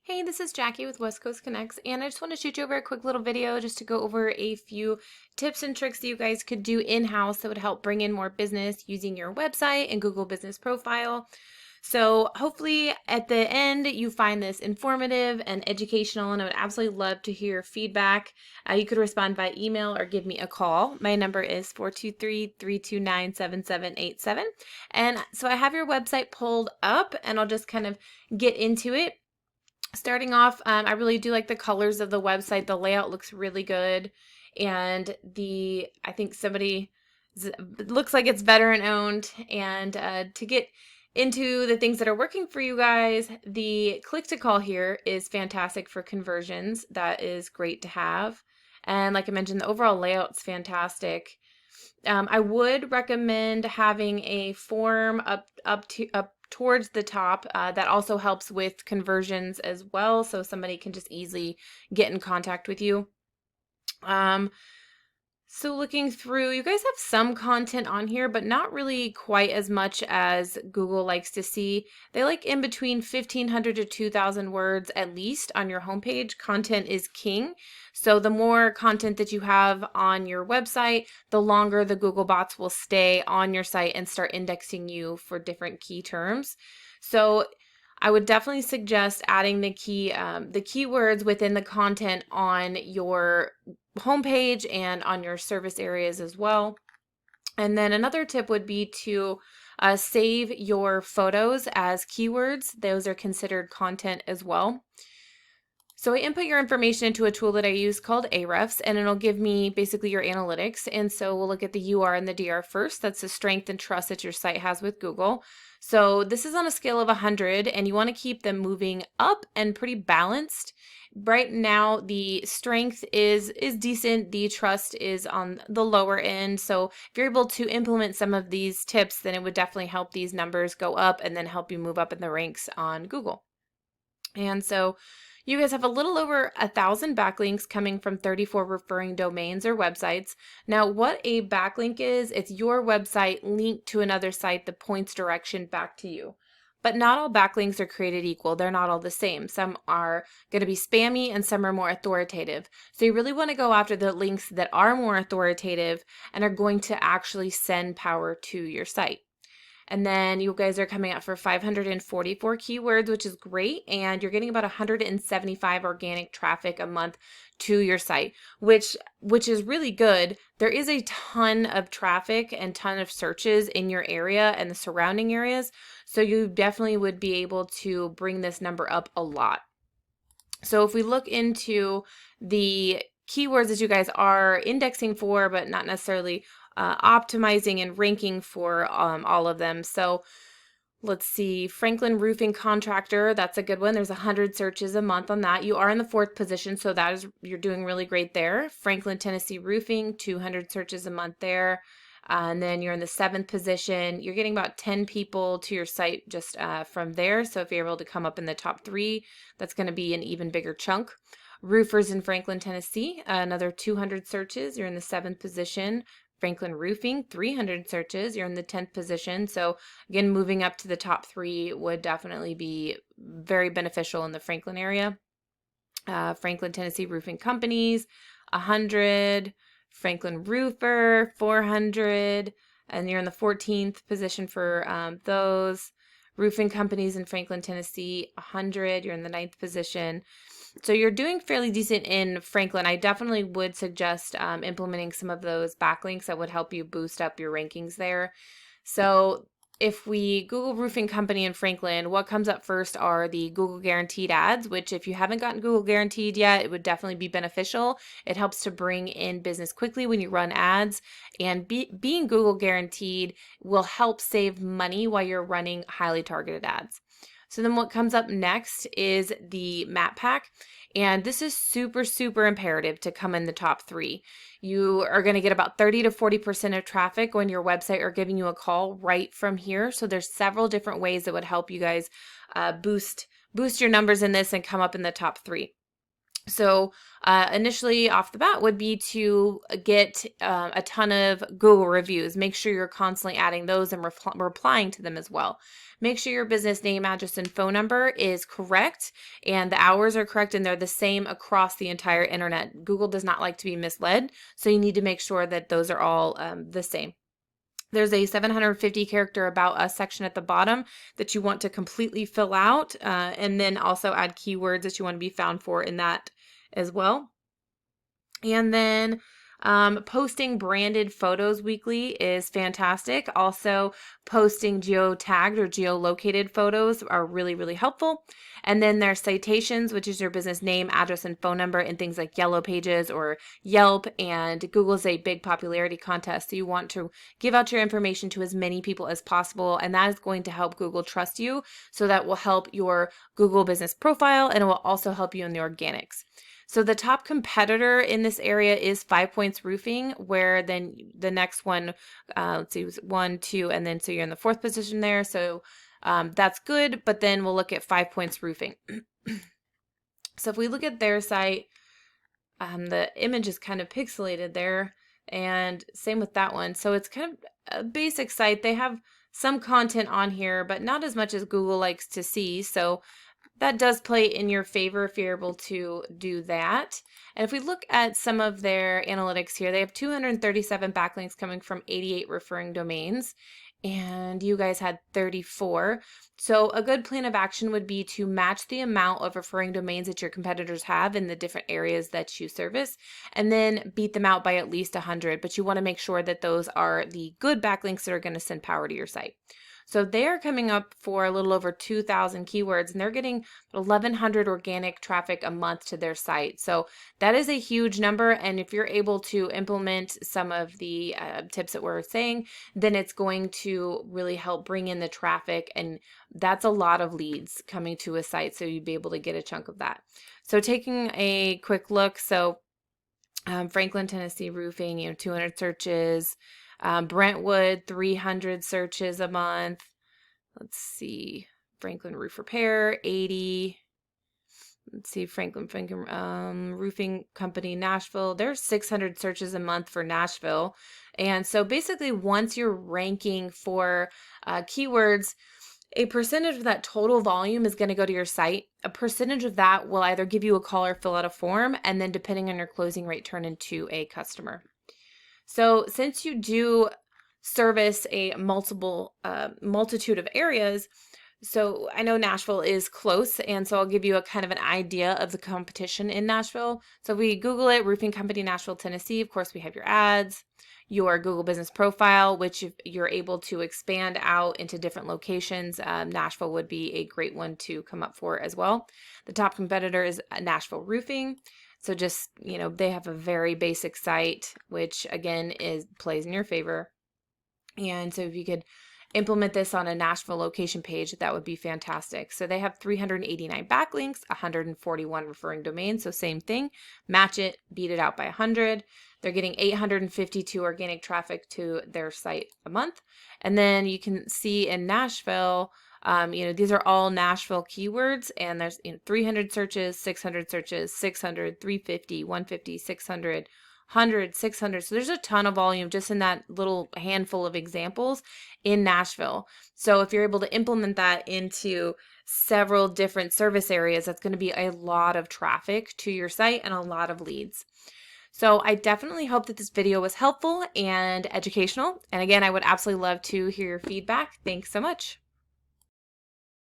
Hey, this is Jackie with West Coast Connects, and I just want to shoot you over a quick little video just to go over a few tips and tricks that you guys could do in-house that would help bring in more business using your website and Google Business Profile. So hopefully at the end you find this informative and educational, and I would absolutely love to hear feedback. You could respond by email or give me a call. My number is 423-329-7787. And so I have your website pulled up and I'll just kind of get into it. Starting off, I really do like the colors of the website. The layout looks really good, and I think somebody looks like it's veteran owned. And to get into the things that are working for you guys, the click to call here is fantastic for conversions. That is great to have. And like I mentioned, the overall layout's fantastic. I would recommend having a form up towards the top that also helps with conversions as well, so somebody can just easily get in contact with you. So looking through, you guys have some content on here, but not really quite as much as Google likes to see. They like in between 1,500 to 2,000 words at least on your homepage. Content is king. So the more content that you have on your website, the longer the Google bots will stay on your site and start indexing you for different key terms. So I would definitely suggest adding the keywords within the content on your homepage and on your service areas as well. And then another tip would be to save your photos as keywords. Those are considered content as well. So I input your information into a tool that I use called Ahrefs, and it'll give me basically your analytics. And so we'll look at the UR and the DR first. That's the strength and trust that your site has with Google. So this is on a scale of 100, and you want to keep them moving up and pretty balanced. Right now, the strength is decent. The trust is on the lower end. So if you're able to implement some of these tips, then it would definitely help these numbers go up and then help you move up in the ranks on Google. And so you guys have a little over 1,000 backlinks coming from 34 referring domains or websites. Now, what a backlink is, it's your website linked to another site that points direction back to you. But not all backlinks are created equal. They're not all the same. Some are going to be spammy and some are more authoritative. So you really want to go after the links that are more authoritative and are going to actually send power to your site. And then you guys are coming out for 544 keywords, which is great. And you're getting about 175 organic traffic a month to your site, which is really good. There is a ton of traffic and ton of searches in your area and the surrounding areas. So you definitely would be able to bring this number up a lot. So if we look into the keywords that you guys are indexing for, but not necessarily optimizing and ranking for all of them. So let's see, Franklin Roofing Contractor, that's a good one. There's 100 searches a month on that. You are in the 4th position, so you're doing really great there. Franklin, Tennessee Roofing, 200 searches a month there. And then you're in the 7th position. You're getting about 10 people to your site just from there. So if you're able to come up in the top 3, that's going to be an even bigger chunk. Roofers in Franklin, Tennessee, another 200 searches. You're in the 7th position. Franklin Roofing, 300 searches. You're in the 10th position. So again, moving up to the top 3 would definitely be very beneficial in the Franklin area. Franklin, Tennessee Roofing Companies, 100. Franklin Roofer, 400. And you're in the 14th position for those. Roofing companies in Franklin, Tennessee, 100. You're in the 9th position. So you're doing fairly decent in Franklin. I definitely would suggest implementing some of those backlinks that would help you boost up your rankings there. So if we Google roofing company in Franklin, what comes up first are the Google guaranteed ads, which if you haven't gotten Google guaranteed yet, it would definitely be beneficial. It helps to bring in business quickly when you run ads, and being Google guaranteed will help save money while you're running highly targeted ads. So then what comes up next is the map pack. And this is super, super imperative to come in the top 3. You are going to get about 30 to 40% of traffic when your website are giving you a call right from here. So there's several different ways that would help you guys boost your numbers in this and come up in the top 3. So initially off the bat would be to get a ton of Google reviews. Make sure you're constantly adding those and replying to them as well. Make sure your business name, address, and phone number is correct and the hours are correct and they're the same across the entire internet. Google does not like to be misled, so you need to make sure that those are all the same. There's a 750 character about us section at the bottom that you want to completely fill out, and then also add keywords that you want to be found for in that as well. And then posting branded photos weekly is fantastic. Also, posting geotagged or geolocated photos are really, really helpful. And then there's citations, which is your business name, address, and phone number in things like Yellow Pages or Yelp. And Google's a big popularity contest. So you want to give out your information to as many people as possible. And that is going to help Google trust you. So that will help your Google business profile and it will also help you in the organics. So the top competitor in this area is 5 Points Roofing, where then the next one, let's see, was 1, 2, and then so you're in the 4th position there. So that's good, but then we'll look at 5 Points Roofing. So if we look at their site, the image is kind of pixelated there, and same with that one. So it's kind of a basic site. They have some content on here, but not as much as Google likes to see. So that does play in your favor if you're able to do that. And if we look at some of their analytics here, they have 237 backlinks coming from 88 referring domains, and you guys had 34. So a good plan of action would be to match the amount of referring domains that your competitors have in the different areas that you service, and then beat them out by at least 100. But you want to make sure that those are the good backlinks that are going to send power to your site. So they're coming up for a little over 2,000 keywords and they're getting 1,100 organic traffic a month to their site. So that is a huge number. And if you're able to implement some of the tips that we're saying, then it's going to really help bring in the traffic. And that's a lot of leads coming to a site. So you'd be able to get a chunk of that. So taking a quick look. So Franklin, Tennessee roofing, 200 searches. Brentwood, 300 searches a month. Let's see. Franklin Roof Repair, 80. Let's see. Franklin Roofing Company, Nashville. There's 600 searches a month for Nashville. And so basically, once you're ranking for keywords, a percentage of that total volume is going to go to your site. A percentage of that will either give you a call or fill out a form, and then depending on your closing rate, turn into a customer. So since you do service a multitude of areas, so I know Nashville is close, and so I'll give you a kind of an idea of the competition in Nashville. So if we Google it, Roofing Company Nashville, Tennessee, of course we have your ads, your Google business profile, which if you're able to expand out into different locations, Nashville would be a great one to come up for as well. The top competitor is Nashville Roofing. So just, they have a very basic site, which again plays in your favor. And so if you could implement this on a Nashville location page, that would be fantastic. So they have 389 backlinks, 141 referring domains. So same thing, match it, beat it out by 100. They're getting 852 organic traffic to their site a month. And then you can see in Nashville, these are all Nashville keywords, and there's 300 searches, 600 searches, 600, 350, 150, 600, 100, 600. So there's a ton of volume just in that little handful of examples in Nashville. So if you're able to implement that into several different service areas, that's going to be a lot of traffic to your site and a lot of leads. So I definitely hope that this video was helpful and educational. And again, I would absolutely love to hear your feedback. Thanks so much.